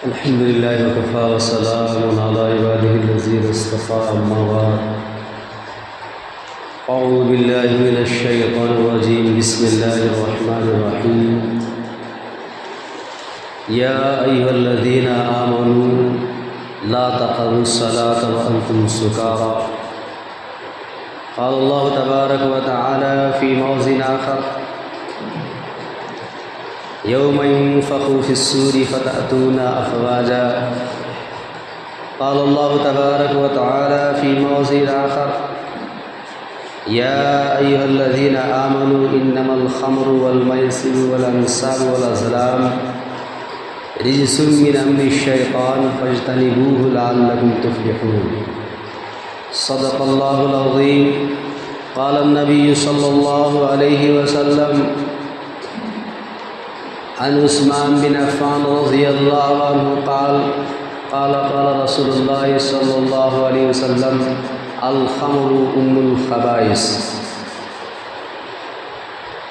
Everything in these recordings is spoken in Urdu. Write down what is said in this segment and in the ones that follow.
الحمد لله وكفى وسلام على عباده الذين اصطفى أما بعد أعوذ بالله من الشيطان الرجيم بسم الله الرحمن الرحيم يا أيها الذين آمنوا لا تقربوا الصلاة وأنتم سكارى قال الله تبارك وتعالى في موضع آخر يوم ينفخ في الصور فتأتون أفواجا قال الله تبارك وتعالى في موضع آخر يا أيها الذين آمنوا إنما الخمر والميسر والأنصاب والأزلام رجس من أمر الشيطان فاجتنبوه لعلكم تفلحون صدق الله العظيم قال النبي صلى الله عليه وسلم عن عثمان بن عفان رضي الله عنه قال رسول الله صلى الله عليه وسلم الخمر أم الخبائث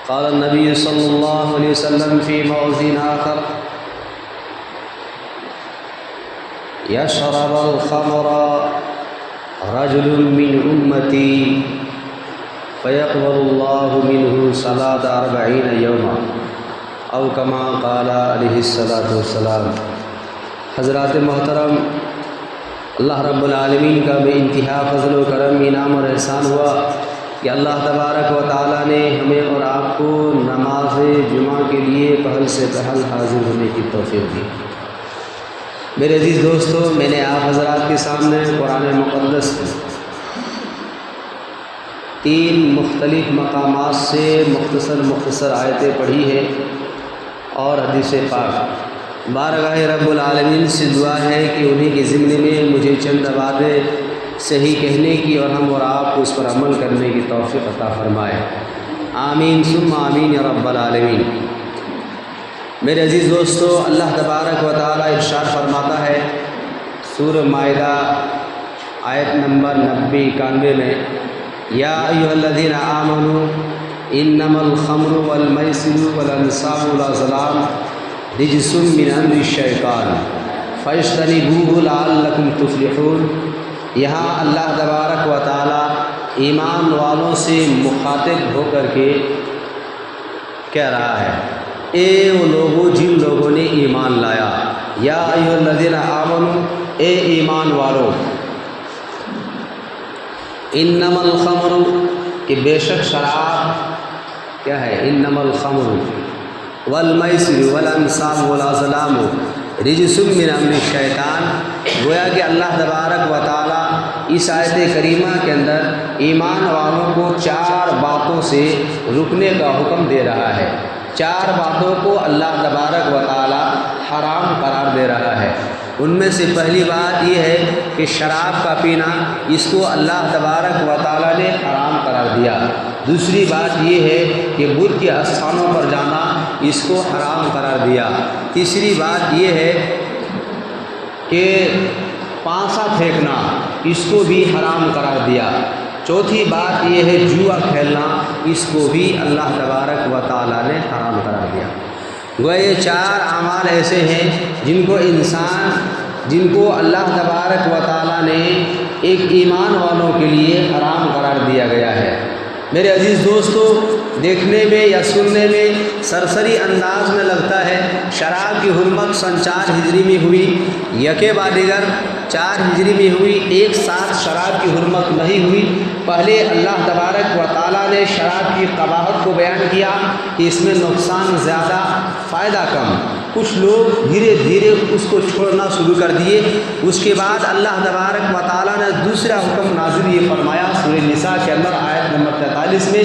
قال النبي صلى الله عليه وسلم في موضع آخر يشرب الخمر رجل من أمتي فيقبل الله منه صلاة 40 يوما او کما قال علیہ الصلاۃ والسلام۔ حضرات محترم، اللہ رب العالمین کا بے انتہا فضل و کرم انعام اور احسان ہوا کہ اللہ تبارک و تعالیٰ نے ہمیں اور آپ کو نماز جمعہ کے لیے پہل سے پہل حاضر ہونے کی توفیق دی۔ میرے عزیز دوستو، میں نے آپ حضرات کے سامنے قرآن مقدس 3 مختلف مقامات سے مختصر آیتیں پڑھی ہے اور حدیث پاک۔ بارگاہ رب العالمین سے دعا ہے کہ انہیں کے ضمن میں مجھے چند باتیں صحیح کہنے کی اور ہم اور آپ کو اس پر عمل کرنے کی توفیق عطا فرمائے، آمین ثم آمین یا رب العالمین۔ میرے عزیز دوستو، اللہ تبارک و تعالی ارشاد فرماتا ہے سورہ مائدہ آیت نمبر 90-91 میں، یا ایھا الذین آمنوا انما الخمر والمیسر والانصاب والازلام رجس من امر الشیطان فاجتنبوه لعلکم تفلحون۔ یہاں اللہ تبارک و تعالی ایمان والوں سے مخاطب ہو کر کے کہہ رہا ہے، اے وہ لوگوں جن لوگوں نے ایمان لایا، یا ایھا الذین آمنوا، اے ایمان والو، انما الخمر، کہ بے شک شراب کیا ہے، انما الخمر والمیسر والانصاب والازلام رجس من امر الشیطان۔ گویا کہ اللہ تبارک و تعالی اس آیت کریمہ کے اندر ایمان والوں کو 4 باتوں سے رکنے کا حکم دے رہا ہے۔ 4 باتوں کو اللہ تبارک و تعالی حرام قرار دے رہا ہے۔ ان میں سے پہلی بات یہ ہے کہ شراب کا پینا، اس کو اللہ تبارک و تعالی نے حرام قرار دیا۔ دوسری بات یہ ہے کہ بت کے استھانوں پر جانا، اس کو حرام قرار دیا۔ تیسری بات یہ ہے کہ پانسا پھینکنا، اس کو بھی حرام قرار دیا۔ چوتھی بات یہ ہے جوا کھیلنا، اس کو بھی اللہ تبارک و تعالی نے حرام قرار دیا۔ وہ یہ 4 اعمال ایسے ہیں جن کو اللہ تبارک و تعالی نے ایک ایمان والوں کے لیے حرام قرار دیا گیا ہے۔ میرے عزیز دوستو، دیکھنے میں یا سننے میں سرسری انداز میں لگتا ہے شراب کی حرمت سن 4 ہجری میں ہوئی، یکے بعد دیگر 4 ہجری میں ہوئی، ایک ساتھ شراب کی حرمت نہیں ہوئی۔ پہلے اللہ تبارک و تعالیٰ نے شراب کی قباحت کو بیان کیا کہ اس میں نقصان زیادہ فائدہ کم۔ کچھ لوگ دھیرے دھیرے اس کو چھوڑنا شروع کر دیے۔ اس کے بعد اللہ تبارک و تعالیٰ نے دوسرا حکم نازل یہ فرمایا سورہ نساء کے اندر آیت نمبر 43 میں،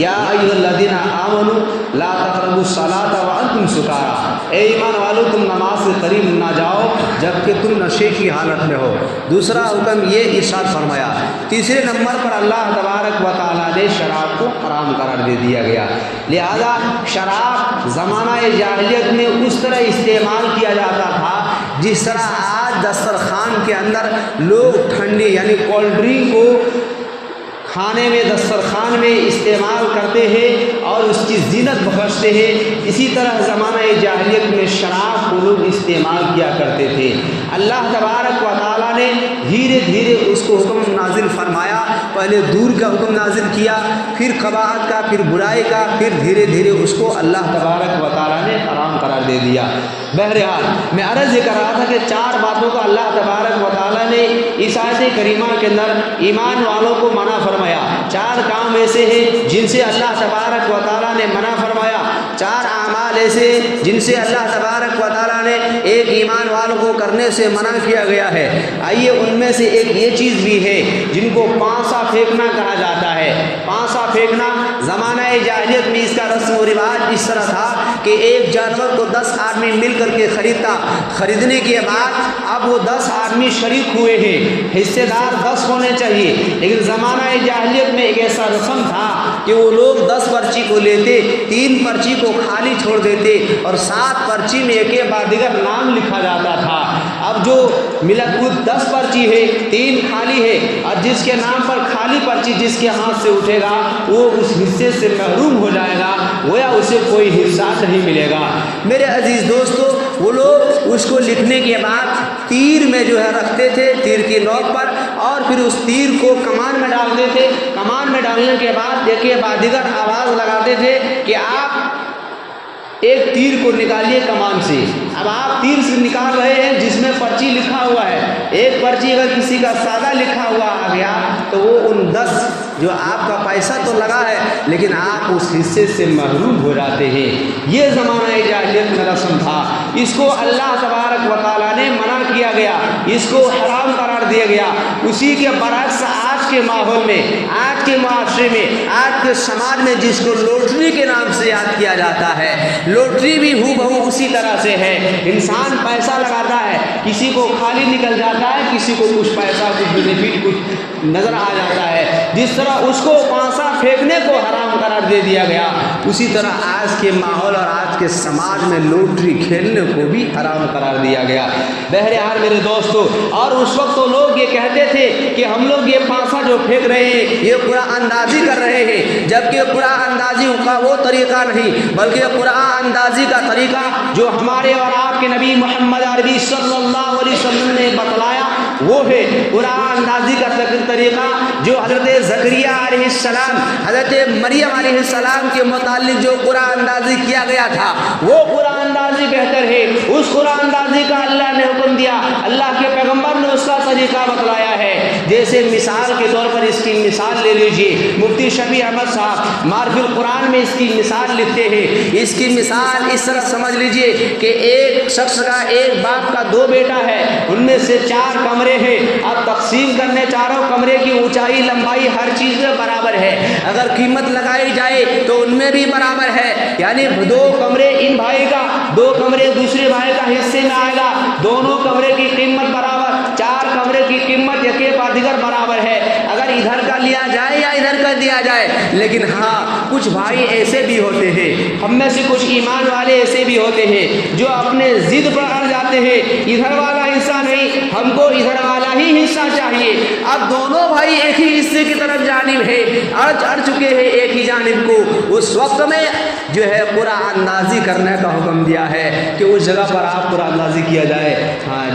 یا ایھا الذین آمنوا لا تقربوا الصلاۃ وانتم سکارى، اے ایمان والو تم نماز سے قریب نہ جاؤ جبکہ تم نشے کی حالت میں ہو۔ دوسرا حکم یہ ارشاد فرمایا۔ تیسرے نمبر پر اللہ تبارک و تعالیٰ نے شراب کو حرام قرار دے دیا گیا۔ لہذا شراب زمانہ جاہلیت میں اس طرح استعمال کیا جاتا تھا جس طرح آج دسترخوان کے اندر لوگ ٹھنڈی یعنی کولڈ ڈرنک کو کھانے میں دسترخوان میں استعمال کرتے ہیں اور اس کی زینت بخشتے ہیں، اسی طرح زمانہ جاہلیت میں شراب کو لوگ استعمال کیا کرتے تھے۔ اللہ تبارک و تعالیٰ نے دھیرے دھیرے اس کو حکم نازل فرمایا، پہلے دور کا حکم نازل کیا، پھر قباحت کا، پھر برائی کا، پھر دھیرے دھیرے اس کو اللہ تبارک و تعالیٰ نے حرام قرار دے دیا۔ بہرحال میں عرض یہ کر رہا تھا کہ 4 باتوں کا اللہ تبارک و تعالیٰ نے اس آیت کریمہ کے اندر ایمان والوں کو منع فرمایا۔ 4 کام ایسے ہیں جن سے اللہ تبارک و تعالیٰ نے منع فرمایا، 4 اعمال ایسے جن سے اللہ تبارک و تعالیٰ نے ایک ایمان والوں کو کرنے سے منع کیا گیا ہے۔ آئیے ان میں سے ایک یہ چیز بھی ہے جن کو پانسا پھینکنا کہا جاتا ہے۔ پانسا پھینکنا زمانہ جاہلیت میں اس کا رسم و رواج اس طرح تھا کہ ایک جانور کو 10 آدمی مل کر کے خریدتا، خریدنے کے بعد اب وہ 10 آدمی شریک ہوئے ہیں، حصے دار 10 ہونے چاہیے، لیکن زمانہ جاہلیت میں ایک ایسا رسم تھا کہ وہ لوگ 10 پرچی کو لیتے، 3 پرچی کو خالی چھوڑ دیتے اور 7 پرچی میں ایک بعد دیگر نام لکھا جاتا تھا۔ اب جو ملا کل 10 پرچی ہے، 3 خالی ہے، اور جس کے نام پر خالی پرچی جس کے ہاتھ سے اٹھے گا وہ اس حصے سے محروم ہو جائے گا، گویا اسے کوئی حصہ نہیں ملے گا۔ میرے عزیز دوستو، وہ لوگ اس کو لکھنے کے بعد تیر میں جو ہے رکھتے تھے، تیر کی نوک پر، اور پھر اس تیر کو کمان میں ڈالتے تھے۔ کمان میں ڈالنے کے بعد ایک بعد دیگر آواز لگاتے تھے کہ آپ ایک تیر کو نکالیے کمان سے۔ اب آپ تیر سے نکال رہے ہیں جس میں پرچی لکھا ہوا ہے، ایک پرچی اگر کسی کا سادہ لکھا ہوا آ گیا تو وہ ان 10 جو آپ کا پیسہ تو لگا ہے لیکن آپ اس حصے سے محروم ہو جاتے ہیں۔ یہ زمانہ جاہلیت میں رسم تھا، اس کو اللہ تبارک و تعالیٰ نے منع کیا گیا، اس کو حرام قرار دیا گیا۔ اسی کے برعکس آج کے ماحول میں، آج کے معاشرے میں، آج کے سماج میں جس کو لوٹری کے نام سے یاد کیا جاتا ہے، لوٹری بھی ہو بہو اسی طرح سے ہے۔ انسان پیسہ لگاتا ہے، کسی کو خالی نکل جاتا ہے، کسی کو کچھ پیسہ، کچھ بینیفٹ کچھ نظر آ جاتا ہے۔ جس طرح اس کو پانسا پھینکنے کو حرام قرار دے دیا گیا، اسی طرح آج کے ماحول اور آج کے سماج میں لوٹری کھیلنے کو بھی حرام قرار دیا گیا۔ بہرحال میرے دوستو، اور اس وقت تو لوگ یہ کہتے تھے کہ ہم لوگ یہ پانسا جو پھینک رہے ہیں یہ قرآن اندازی کر رہے ہیں، جبکہ قرآن اندازی کا وہ طریقہ نہیں بلکہ قرآن اندازی کا طریقہ جو ہمارے اور آپ کے نبی محمد عربی صلی اللہ علیہ وسلم نے بتلایا وہ ہے قرآن اندازی کا طریقہ جو حضرت زکریا علیہ السلام، حضرت مریم علیہ السلام کے متعلق جو قرآن اندازی کیا گیا تھا وہ قرآن اندازی بہتر ہے۔ اس قرآن اندازی کا اللہ نے حکم دیا، اللہ کے پیغمبر نے اس کا طریقہ بتلایا ہے۔ جیسے مثال کے طور پر اس کی مثال لے لیجئے، مفتی شفیع احمد صاحب معرف القرآن میں اس کی مثال لکھتے ہیں۔ اس کی مثال اس طرح سمجھ لیجئے کہ ایک شخص کا، ایک باپ کا 2 بیٹا ہے، ان میں سے 4 کمرے ہیں۔ اب تقسیم کرنے چاروں کمرے کی اونچائی لمبائی ہر چیز میں برابر ہے، اگر قیمت لگائی جائے تو ان میں بھی برابر ہے، یعنی 2 کمرے ان بھائی کا، 2 کمرے دوسرے بھائی کا حصے میں آئے گا، دونوں کمرے کی قیمت برابر، 4 کمرے کی قیمت یکے بعد دیگر برابر ہے، اگر ادھر کا لیا جائے یا ادھر کا دیا جائے۔ لیکن ہاں کچھ بھائی ایسے بھی ہوتے ہیں، ہم میں سے کچھ ایمان والے ایسے بھی ہوتے ہیں جو اپنے ضد پر اڑ جاتے ہیں، ادھر والا حصہ نہیں، ہم کو ادھر والا ہی حصہ چاہیے۔ اب دونوں بھائی ایک ہی حصے کی طرف جانب ہے، اڑ چکے ہیں ایک ہی جانب کو، اس وقت میں جو ہے قرآن اندازی کرنے کا حکم دیا ہے کہ اس جگہ پر آپ قرآن اندازی کیا جائے۔ ہاں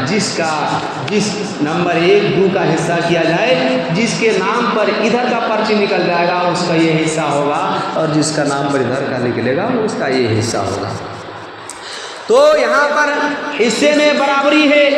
جس نمبر 1 2 کا حصہ کیا جائے، جس کے نام پر ادھر کا پرچی نکل جائے گا اس کا یہ حصہ ہوگا، اور جس کا نام پر ادھر کا نکلے گا اس کا یہ حصہ ہوگا۔ تو یہاں پر حصے میں برابری ہے،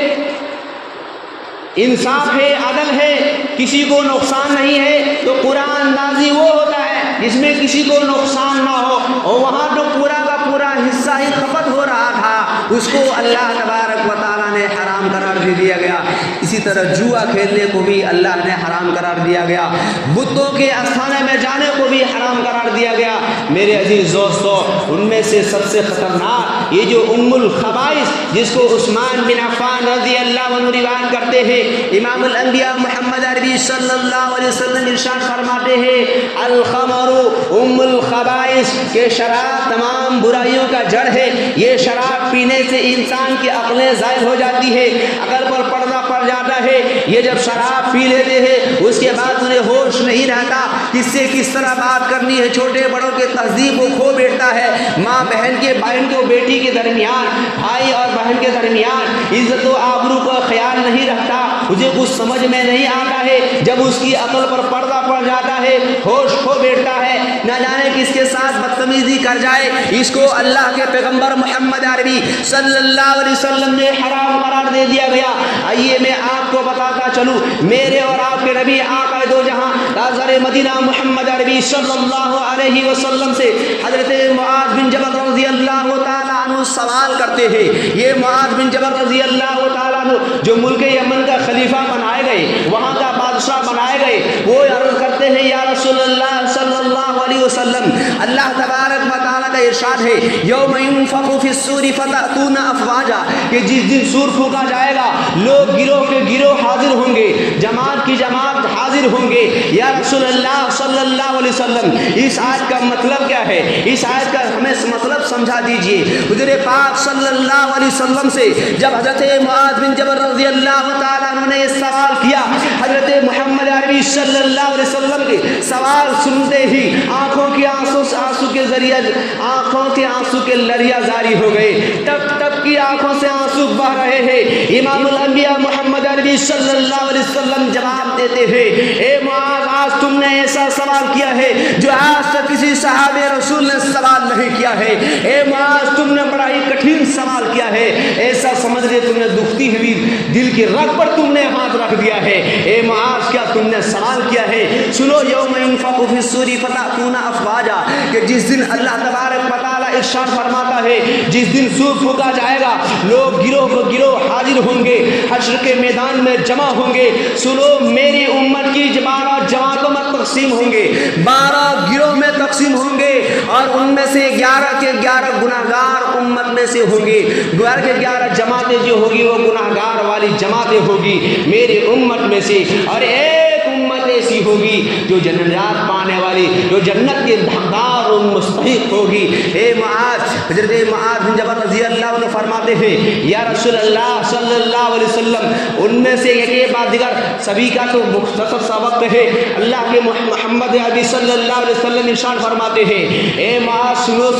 انصاف ہے، عدل ہے، کسی کو نقصان نہیں ہے۔ تو قرآن اندازی وہ ہوتا ہے جس میں کسی کو نقصان نہ ہو، اور وہاں تو پورا کا پورا حصہ ہی کھپت ہو رہا تھا، اس کو اللہ تبارک و تعالیٰ نے حرام قرار دے دیا گیا۔ اسی طرح جوا کھیلنے کو بھی اللہ نے حرام قرار دیا گیا، بتوں کے استھانے میں جانے کو بھی حرام قرار دیا گیا۔ میرے عزیز دوستو، ان میں سے سب سے خطرناک یہ جو ام الخبائث جس کو عثمان بن عفان رضی اللہ عنہ روایت کرتے ہیں، امام الانبیاء محمد عربی صلی اللہ علیہ وسلم ارشاد فرماتے ہیں الخمر ام الخبائث، کہ شراب تمام برائیوں کا جڑ ہے، یہ شراب پینے سے انسان کی عقلیں زائل ہو جاتی جاتی ہے، عقل پر پردہ پڑ جاتا ہے۔ یہ جب شراب پی لیتے ہیں اس کے بعد انہیں ہوش نہیں رہتا، کس سے کس طرح بات کرنی ہے، چھوٹے بڑوں کے تہذیب کو کھو بیٹھتا ہے، ماں بہن کو بیٹی کے درمیان، بھائی اور بہن کے درمیان عزت و آبرو کا خیال نہیں رکھتا، مجھے کچھ سمجھ میں نہیں آتا ہے۔ جب اس کی عقل پر پردہ پڑ جاتا ہے، ہوش کھو بیٹھتا ہے، نہ جانے کس کے ساتھ بدتمیزی کر جائے، اس کو اللہ کے پیغمبر محمد عربی صلی اللہ علیہ وسلم نے حرام قرار دے دیا گیا۔ آئیے میں آپ کو بتاتا چلوں، میرے اور آپ کے نبی آقا دو جہاں تاجر مدینہ محمد عربی صلی اللہ علیہ وسلم سے حضرت معاذ بن جبل رضی اللہ تعالیٰ عنہ سوال کرتے ہیں۔ یہ معاذ بن جبل رضی اللہ تعالیٰ عنہ جو ملک یمن کا خلیفہ بنائے گئے، وہاں کا بادشاہ بنائے گئے، وہ عرض کرتے ہیں یا رسول اللہ صلی اللہ علیہ وسلم، اللہ تبارک و تعالیٰ کا ارشاد ہے یوم ينفخ فی الصور فتأتون افواجا، کہ جس دن سور پھونکا جائے گا لوگ گروہ کے گروہ حاضر ہوں گے، جماعت کی جماعت حاضر ہوں گے۔ یا رسول اللہ صلی اللہ علیہ وسلم، اس آیت کا مطلب کیا ہے؟ اس آیت کا ہمیں مطلب سمجھا دیجئے۔ حضور پاک صلی اللہ علیہ وسلم سے جب حضرت معاذ بن جبل رضی اللہ تعالیٰ عنہ نے یہ سوال کیا، حضرت محمد عربی صلی اللہ علیہ وسلم کے سوال سنتے ہی آنکھوں کے آنسو کے ذریعے آنکھوں کے آنسو کے لریا جاری ہو گئے، ٹپ ٹپ کی آنکھوں سے آنسو بہ رہے ہیں۔ امام الانبیاء محمد عربی صلی اللہ علیہ وسلم جواب دیتے ہیں، اے معاذ، آج تم نے ایسا سوال کیا ہے جو آج تک کسی صحابہ رسول نے سوال نہیں کیا ہے۔ اے معاذ، تم نے بڑا ہی کٹھن سوال کیا ہے، ایسا سمجھ لے تم نے دکھتی ہوئی دل کی رگ پر تم نے ہاتھ رکھ دیا ہے۔ اے معاذ، کیا تم نے سوال کیا ہے؟ سنو، یوم ينفخ فی الصور فتأتون افواجا، کہ جس دن اللہ تبارک و تعالیٰ ارشاد فرماتا ہے جس دن سور پھونکا جائے گا لوگ گروہ کو گروہ حاضر ہوں گے، حشر کے میدان میں جمع ہوں گے۔ سنو، میری امت کی 12 جماعتوں میں تقسیم ہوں گے، 12 گروہ میں تقسیم ہوں گے، اور ان میں سے 11 کے 11 گناہگار امت میں سے ہوں گے۔ 12 کے 11 جماعتیں جو ہوگی وہ گناہگار والی جماعتیں ہوگی میری امت میں سے، اور ایک امت ایسی ہوگی جو جنت پانے والی، جو جنت کے حقدار و مستحق ہوگی۔ اے معاذ، حضرت معاذ بن جبل رضی اللہ عنہ فرماتے ہیں یا رسول اللہ صلی اللہ علیہ وسلم، ان میں سے ایک بعد دیگر سبھی کا تو مختصر سا وقت ہے، اللہ کے محمد عربی صلی اللہ علیہ وسلم ارشاد فرماتے ہیں، اے معاذ سنو،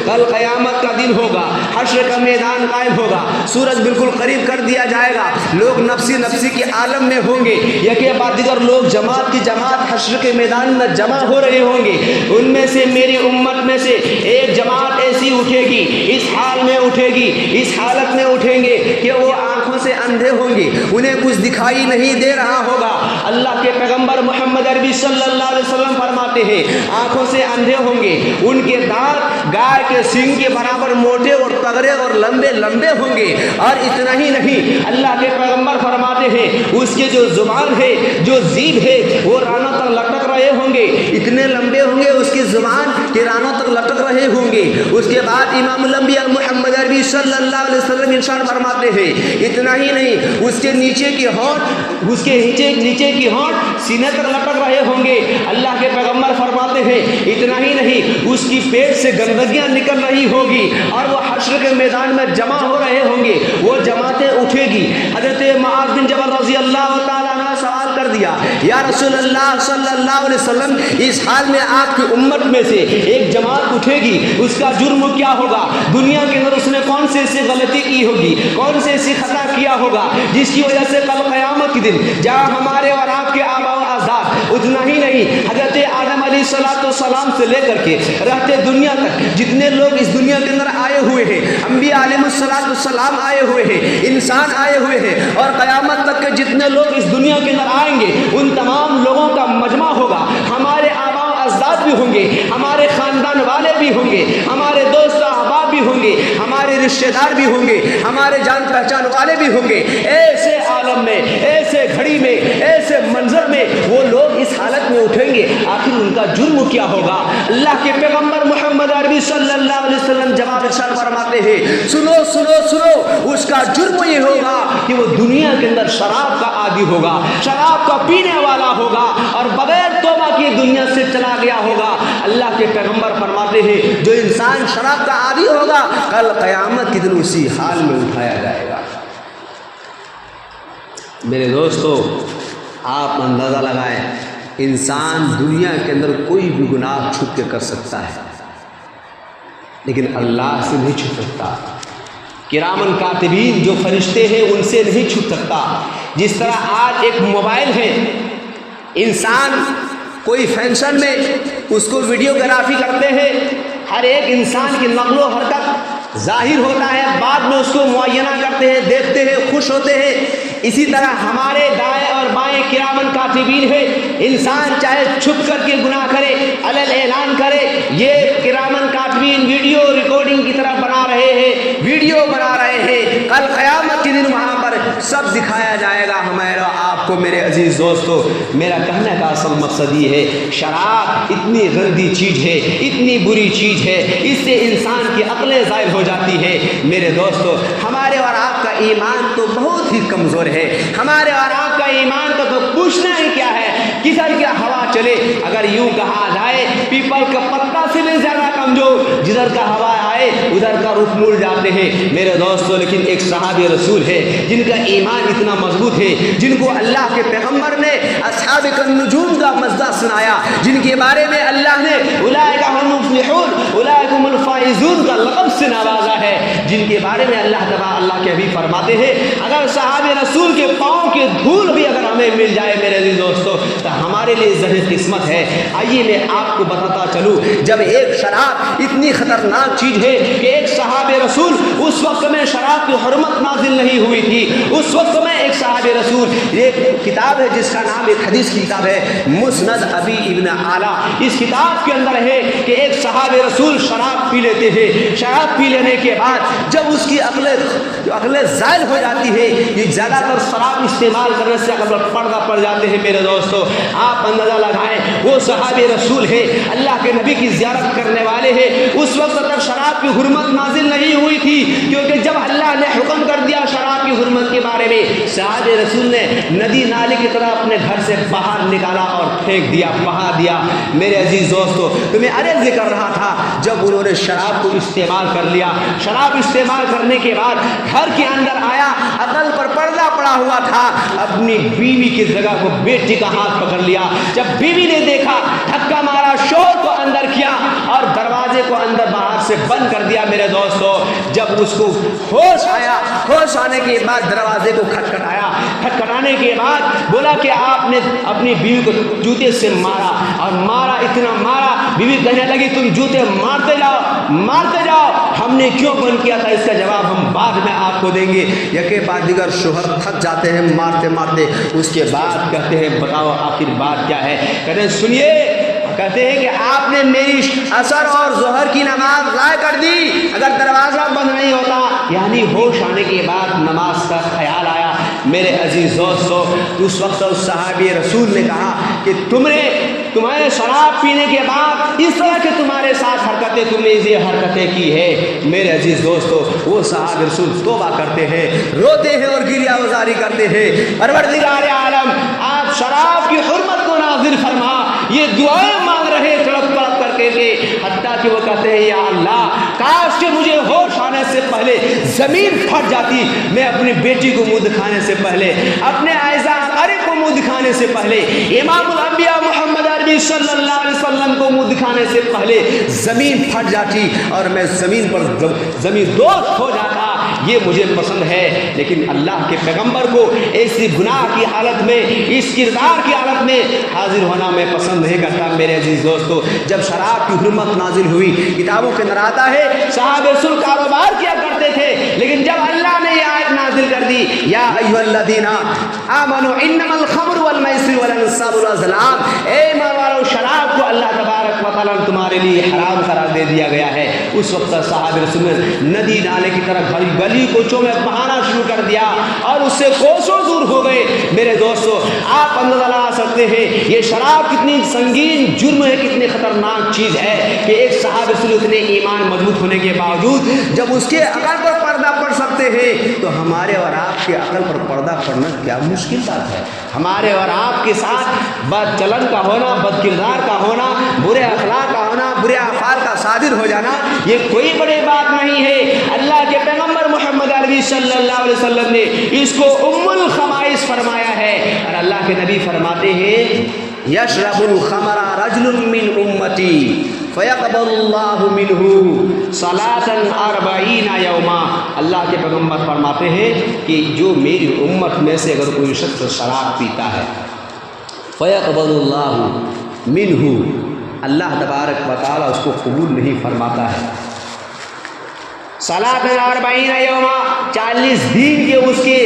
کل قیامت کا دن ہوگا، حشر کا میدان قائم ہوگا، سورج بالکل قریب کر دیا جائے گا، لوگ نفسی نفسی کے عالم میں ہوں گے، ایک بعد دیگر لوگ جماعت کی جماعت حشر کے میدان میں جمع ہو رہے ہوں گے۔ ان میں سے میری امت میں سے ایک جماعت ایسی اٹھے گی، اس حال میں اٹھے گی، اس حالت میں اٹھیں گے کہ وہ آنکھوں سے اندھے ہوں گے، انہیں کچھ دکھائی نہیں دے رہا ہوگا۔ اللہ کے پیغمبر محمد عربی صلی اللہ علیہ وسلم فرماتے ہیں آنکھوں سے اندھے ہوں گے، ان کے دانت گائے کے سینگ کے برابر موٹے اور تگڑے اور لمبے لمبے ہوں گے۔ اور اتنا ہی نہیں، اللہ کے پیغمبر فرماتے ہیں اس کے جو زبان ہے، جو جیب ہے، وہ رانوں تک لٹک رہے ہوں گے، اتنے لمبے ہوں گے اس کی زبان کہ رانوں تک لٹک رہے ہوں گے۔ اس کے بعد امام الانبیاء محمد عربی صلی اللہ علیہ وسلم ارشاد فرماتے ہیں اتنا ہی نہیں، اس کے نیچے کی ہونٹ، اس کے نیچے کی ہونٹ سینے تک لٹک رہے ہوں گے۔ اللہ کے پیغمبر فرماتے ہیں اتنا ہی نہیں، اس کی پیٹ سے گندگیاں نکل رہی ہوگی، اور وہ حشر کے میدان میں جمع ہو رہے ہوں گے، وہ جماعتیں اٹھے گی۔ حضرت معاذ بن جبل رضی اللہ تعالیٰ عنہ نے سوال کر دیا یا رسول اللہ صلی اللہ علیہ وسلم، اس حال میں آپ کی امت میں سے ایک جماعت اٹھے گی، اس کا جرم کیا ہوگا؟ دنیا کے اندر اس نے کون سے ایسی غلطی کی ہوگی، کون سے ایسی خطا کیا ہوگا جس کی وجہ سے کل قیامت کے دن جہاں ہمارے اور آپ کے آبا و اجداد، اتنا ہی نہیں، حضرت آدم علیہ السلام سے لے کر کے رہتے دنیا تک جتنے لوگ اس دنیا کے اندر آئے ہوئے ہیں، انبیاء علیہ السلام آئے ہوئے ہیں، انسان آئے ہوئے ہیں، اور قیامت تک کے جتنے لوگ اس دنیا کے اندر آئیں گے ان تمام لوگوں کا مجمع ہوگا۔ ہمارے آبا و اجداد بھی ہوں گے، ہمارے خاندان والے بھی ہوں گے، ہمارے دوست احباب بھی ہوں گے، ہمارے رشتہ دار بھی ہوں گے، ہمارے جان پہچان والے بھی ہوں گے۔ ایسے عالم میں، ایسے گھڑی میں، ایسے منظر میں وہ لوگ اس حالت میں اٹھیں گے، آخر ان کا جرم کیا ہوگا؟ اللہ کے پیغمبر محمد عربی صلی اللہ علیہ وسلم جواب ارشاد فرماتے ہیں سنو سنو سنو، اس کا جرم یہ ہوگا کہ وہ دنیا کے اندر شراب کا عادی ہوگا، شراب کا پینے والا ہوگا، اور بغیر توبہ کی دنیا سے چلا گیا ہوگا۔ اللہ کے پیغمبر فرماتے ہیں جو انسان شراب کا عادی ہوگا کل قیامت کے دن اسی حال میں اٹھایا جائے گا۔ میرے دوستو آپ اندازہ لگائیں، انسان دنیا کے اندر کوئی بھی گناہ چھپ کے کر سکتا ہے لیکن اللہ سے نہیں چھپ سکتا۔ کرامن کاتبین جو فرشتے ہیں ان سے نہیں چھپ سکتا۔ جس طرح آج ایک موبائل ہے، انسان کوئی فنکشن میں اس کو ویڈیوگرافی کرتے ہیں، ہر ایک انسان کی نقل و حرکت ظاہر ہوتا ہے، بعد میں اس کو معائنہ کرتے ہیں، دیکھتے ہیں، خوش ہوتے ہیں۔ اسی طرح ہمارے دائیں اور بائیں کرامن کاتبین ہے، انسان چاہے چھپ کر کے گناہ کرے، علل اعلان کرے، یہ کرامن کاتبین ویڈیو ریکارڈنگ کی طرح بنا رہے ہیں، ویڈیو بنا رہے ہیں۔ کل قیامت کے دن وہاں پر سب دکھایا جائے گا ہمارا آپ کو۔ میرے عزیز دوستو، میرا کہنے کا اصل مقصد یہ ہے، شراب اتنی گندی چیز ہے، اتنی بری چیز ہے، اس سے انسان کی عقلیں ضائع ہو جاتی ہے۔ میرے دوستو، ہمارے اور آپ کا ایمان تو بہت ہی کمزور ہے، ہمارے اور آپ کا ایمان کا تو پوچھنا ہی کیا ہے۔ کدھر کیا ہوا چلے، اگر یوں کہا جائے پیپل کا پتا سے بھی زیادہ کمزور، جدھر کا ہوا آئے ادھر کا رخ مڑ جاتے ہیں۔ میرے دوستو، لیکن ایک صحابی رسول ہے جن کا ایمان اتنا مضبوط ہے، جن کو اللہ کے پیغمبر نے اصحاب النجوم کا مزہ سنایا، جن کے بارے میں اللہ نے اولئک هم المفلحون اولئک هم الفائزون کا لقب سے نوازا ہے، جن کے بارے میں اللہ کے حبیب فرماتے ہیں اگر صحابہ رسول کے پاؤں کے دھول بھی اگر ہمیں مل جائے میرے عزیز دوستو تو ہمارے لیے ظاہر قسمت ہے۔ آئیے میں آپ کو بتاتا چلوں، جب ایک شراب اتنی خطرناک چیز ہے کہ ایک صحابہ رسول، اس وقت میں شراب کی حرمت نازل نہیں ہوئی تھی، اس وقت میں ایک صحابہ رسول، ایک کتاب ہے جس کا نام، ایک حدیث کی کتاب ہے مسند ابی ابن اعلیٰ، اس کتاب کے اندر ہے کہ ایک صحابہ رسول شراب پی لیتے ہیں، شراب پی لینے کے بعد جب اس کی عقلیں زائل ہو جاتی ہے، یہ زیادہ تر شراب استعمال کرنے سے عقل پر پردہ پڑ جاتے ہیں۔ میرے دوستو، آپ اندازہ لگائیں، وہ صحابہ رسول ہے، اللہ کے نبی کی زیارت کرنے والے ہیں، اس وقت تک شراب کی حرمت نازل نہیں ہوئی تھی، کیونکہ جب اللہ نے حکم کر دیا شراب کی حرمت کے بارے میں، صحابہ رسول نے ندی نالے کی طرح اپنے گھر سے باہر نکالا اور پھینک دیا، بہا دیا۔ میرے عزیز دوستو، تمہیں عرض کر رہا تھا، جب انہوں نے شراب کو استعمال کر لیا، شراب استعمال کرنے کے بعد گھر کے اندر آیا، عقل پر پردہ پڑا ہوا تھا، اپنی بیوی کی جگہ کو بیٹی کا ہاتھ پکڑ لیا۔ جب بیوی نے دیکھا، دھکا مارا، شوہر کو اندر کیا اور دروازے کو اندر باہر سے بند کر دیا۔ میرے دوستو، جب اس کو ہوش آیا، ہوش آنے کے بعد دروازے کو کھٹکھٹایا، کھٹکھٹانے کے بعد بولا کہ آپ نے اپنی بیوی کو جوتے سے مارا، اور مارا، اتنا مارا، بیوی کہنے لگی تم جوتے مارتے جاؤ، مارتے جاؤ، ہم نے کیوں بند کیا تھا اس کا جواب ہم بعد میں آپ کو دیں گے۔ یکے بعد دیگر شوہر تھک جاتے ہیں مارتے مارتے، اس کے بعد کہتے ہیں بتاؤ آخر بات کیا ہے؟ کہتے ہیں سنیے، کہتے ہیں کہ آپ نے میری عصر اور ظہر کی نماز ضائع کر دی، اگر دروازہ بند نہیں ہوتا، یعنی ہوش آنے کے بعد نماز کا خیال آیا۔ میرے عزیز دوستو، اس وقت اس صحابی رسول نے کہا کہ تمہارے شراب پینے کے بعد اس طرح کے تمہارے ساتھ حرکتیں، تم نے یہ حرکتیں کی ہے۔ میرے عزیز دوستو، وہ صحابہ رسول توبہ کرتے ہیں، روتے ہیں اور گریہ گزاری کرتے ہیں، پروردگار عالم آپ شراب کی حرمت کو نازل فرما۔ یہ دعائیں مانگ رہے تڑپ تڑپ کر کے، حتیٰ کہ وہ کہتے ہیں یا اللہ، کاش کہ مجھے ہوش آنے سے پہلے زمین پھٹ جاتی، میں اپنی بیٹی کو منہ دکھانے سے پہلے، اپنے اعزاء اقارب کو منہ دکھانے سے پہلے، امام الانبیاء محمد عربی صلی اللہ علیہ وسلم کو منہ دکھانے سے پہلے زمین پھٹ جاتی اور میں زمین پر زمین دوست ہو جاتا، یہ مجھے پسند ہے۔ لیکن اللہ کے پیغمبر کو ایسی گناہ کی حالت میں، اس کردار کی حالت میں حاضر ہونا میں پسند نہیں کرتا۔ میرے عزیز دوستو، جب شراب کی حرمت نازل ہوئی، کتابوں کے اندر آتا ہے صحابہ رسول کاروبار کیا کرتے تھے، لیکن جب اللہ نے یہ آیت نازل کر دی، یا ایھا الذین آمنوا انما الخمر والمیسر والانصاب والازلام، اے ایمان والو، شراب کو اللہ تبارک و تعالیٰ نے تمہارے لیے حرام قرار دے دیا گیا ہے۔ اس وقت صحابہ رسول نے ندی نالے کی طرح گلی کوچوں میں بہانا شروع کر دیا اور اس سے کوسوں دور ہو گئے۔ میرے دوستو، آپ اندازہ لگا سکتے ہیں یہ شراب کتنی سنگین جرم ہے، کتنی خطرناک چیز ہے کہ ایک صحابہ رسول اتنے ایمان مضبوط ہونے کے باوجود جب اس کے عقل پر پردہ پڑ سکتے ہیں تو ہمارے اور آپ کے عقل پر پردہ پڑنا کیا مشکل بات ہے۔ ہمارے اور آپ کے ساتھ بد چلن کا ہونا، بد کردار کا ہونا، برے اخلاق کا ہونا، برے افعال کا صادر ہو جانا، یہ کوئی بڑی بات نہیں ہے۔ اللہ کے پیغمبر پیغمبر محمد عربی صلی اللہ علیہ وسلم نے اس کو ام الخبائث فرمایا ہے۔ اور اللہ کے نبی فرماتے ہیں یشرب الخمر رجل من امتی فیقبل اللہ منہ صلاۃ 40 یوما۔ اللہ کے پیغمبر فرماتے ہیں کہ جو میری امت میں سے اگر کوئی شخص شراب پیتا ہے فیقبل اللہ منہ، اللہ تبارک و تعالیٰ اس کو قبول نہیں فرماتا ہے۔ صلاۃ 40 یوما، 40 دن کے اس کے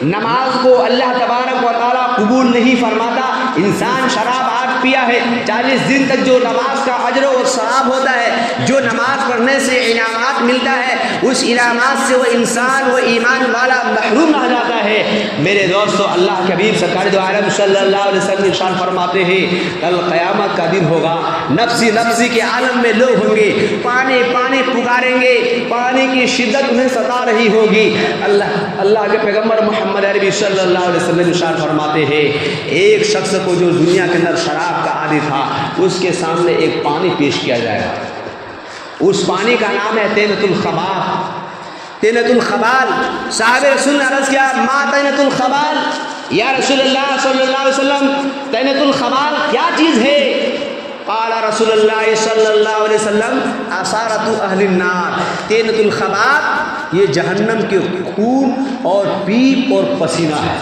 نماز کو اللہ تبارک و تعالیٰ قبول نہیں فرماتا۔ انسان شراب آج پیا ہے، 40 دن تک جو نماز کا اجر و ثواب ہوتا ہے، جو نماز پڑھنے سے انعامات ملتا ہے، اس انعامات سے وہ انسان وہ ایمان والا محروم رہ جاتا ہے۔ میرے دوستو، اللہ کے حبیب سرکار دو عالم صلی اللہ علیہ وسلم ارشاد فرماتے ہیں کل قیامت کا دن ہوگا، نفسی نفسی کے عالم میں لوگ ہوں گے، پانی پانی پکاریں گے، پانی کی شدت انہیں ستا رہی ہوگی۔ اللہ کے پیغمبر محمد عربی صلی اللہ علیہ وسلم ارشاد فرماتے ہیں ایک شخص کو جو دنیا کے اندر شراب کا عادی تھا، اس کے سامنے ایک پانی پیش کیا جائے گا، اس پانی کا نام ہے تینۃ الخبال۔ تینۃ الخبال، صحابہ رسول نے عرض کیا ما تینۃ الخبال، یا رسول اللہ صلی اللہ علیہ وسلم تینۃ الخبال کیا چیز ہے؟ قال رسول اللہ صلی اللہ علیہ وسلم اثارۃ اہل النار، تینۃ الخبال یہ جہنم کے خون اور پیپ اور پسینہ ہے۔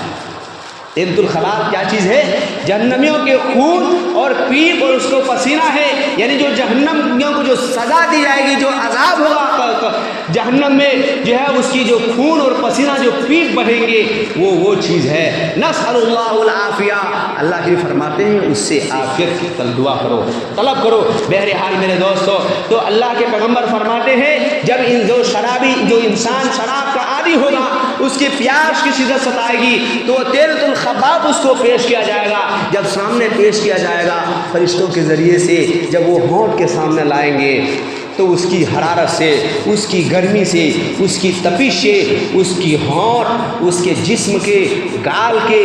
تینۃ الخبال کیا چیز ہے؟ جہنمیوں کے خون اور پیپ اور اس کو پسینہ ہے، یعنی جو جہنمیوں کو جو سزا دی جائے گی، جو عذاب ہوگا جہنم میں، جو ہے اس کی جو خون اور پسینہ جو پیپ بہیں گے وہ چیز ہے۔ نسأل اللہ العافیہ، اللہ کی فرماتے ہیں اس سے عافیت کی دعا کرو، طلب کرو۔ بہرحال میرے دوستو، تو اللہ کے پیغمبر فرماتے ہیں جب جو انسان شراب کا عادی ہوگا، اس کی پیاس کی شدت ستائے گی، تو تینۃ الخبال اس کو پیش کیا جائے گا۔ جب سامنے پیش کیا جائے گا فرشتوں کے ذریعے سے، جب وہ ہونٹ کے سامنے لائیں گے تو اس کی حرارت سے، اس کی گرمی سے، اس کی تپش سے، اس کی ہونٹ، اس کے جسم کے گال کے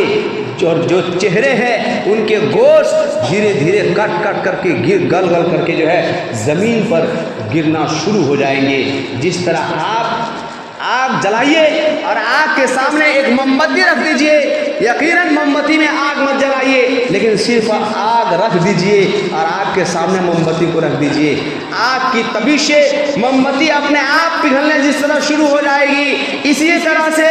جو چہرے ہیں ان کے گوشت دھیرے دھیرے کٹ کٹ کر کے گل گل کر کے جو ہے زمین پر گرنا شروع ہو جائیں گے۔ جس طرح آپ آگ جلائیے اور آگ کے سامنے ایک موم بتی رکھ دیجئے، یقیناً موم بتی میں آگ مت جلائیے، لیکن صرف آگ رکھ دیجئے اور آگ کے سامنے موم بتی کو رکھ دیجئے۔ آگ کی تپش سے موم بتی اپنے آپ پگھلنے جس طرح شروع ہو جائے گی، اسی طرح سے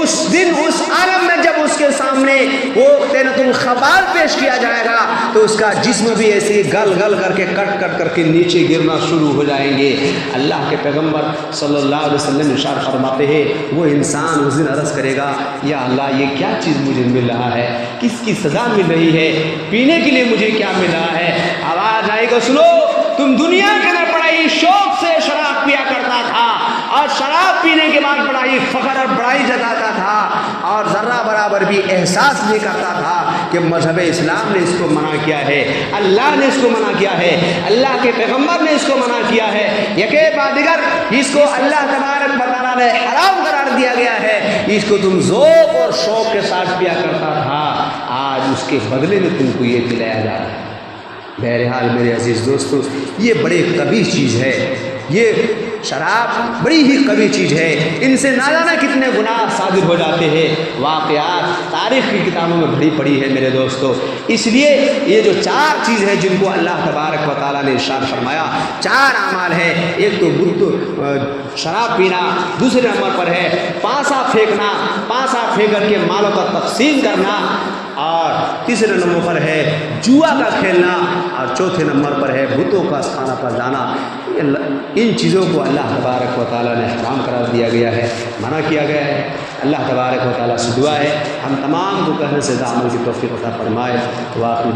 اس دن اس عالم میں جب اس کے سامنے وہ تینۃ الخبال پیش کیا جائے گا تو اس کا جسم بھی ایسے گل گل کر کے کٹ کٹ کر کے نیچے گرنا شروع ہو جائیں گے۔ اللہ کے پیغمبر صلی اللہ علیہ وسلم ارشاد فرماتے ہیں وہ انسان اس دن عرض کرے گا یا اللہ یہ کیا چیز مجھے مل رہا ہے، کس کی سزا مل رہی ہے، پینے کے لیے مجھے کیا مل رہا ہے؟ آواز آئے گا سنو، تم دنیا کے اندر بڑائی شوق سے شراب پیا کرتا تھا اور شراب پینے کے بعد بڑائی فخر اور بڑائی جتاتا تھا اور ذرہ برابر بھی احساس نہیں کرتا تھا کہ مذہب اسلام نے اس کو منع کیا ہے، اللہ نے اس کو منع کیا ہے، اللہ کے پیغمبر نے اس کو منع کیا ہے، یکے بعد دیگر اس کو اللہ تبارک و تعالیٰ نے حرام قرار دیا گیا ہے، اس کو تم ذوق اور شوق کے ساتھ پیا کرتا تھا، آج اس کے بدلے میں تم کو یہ دلایا جا رہا ہے۔ بہرحال میرے عزیز دوستو، یہ بڑے قبیح چیز ہے، یہ شراب بڑی ہی قبیح چیز ہے، ان سے نہ جانا کتنے گناہ صادر ہو جاتے ہیں، واقعات تاریخ کی کتابوں میں بڑی پڑی ہے میرے دوستو۔ اس لیے یہ جو 4 چیز ہے جن کو اللہ تبارک و تعالیٰ نے ارشاد فرمایا، 4 اعمال ہے، ایک تو شراب پینا، دوسرے نمبر پر ہے پانسا پھینکنا، پانسا پھینک کر کے مالوں کا تقسیم کرنا، اور تیسرے نمبر پر ہے جوا کا کھیلنا، اور چوتھے نمبر پر ہے بتوں کا کھانا پر جانا۔ ان چیزوں کو اللہ تبارک و تعالیٰ نے حرام قرار دیا گیا ہے، منع کیا گیا ہے۔ اللہ تبارک و تعالیٰ سے دعا ہے ہم تمام کو کہنے سے عمل کی توفیق عطا فرمائے۔ واقعی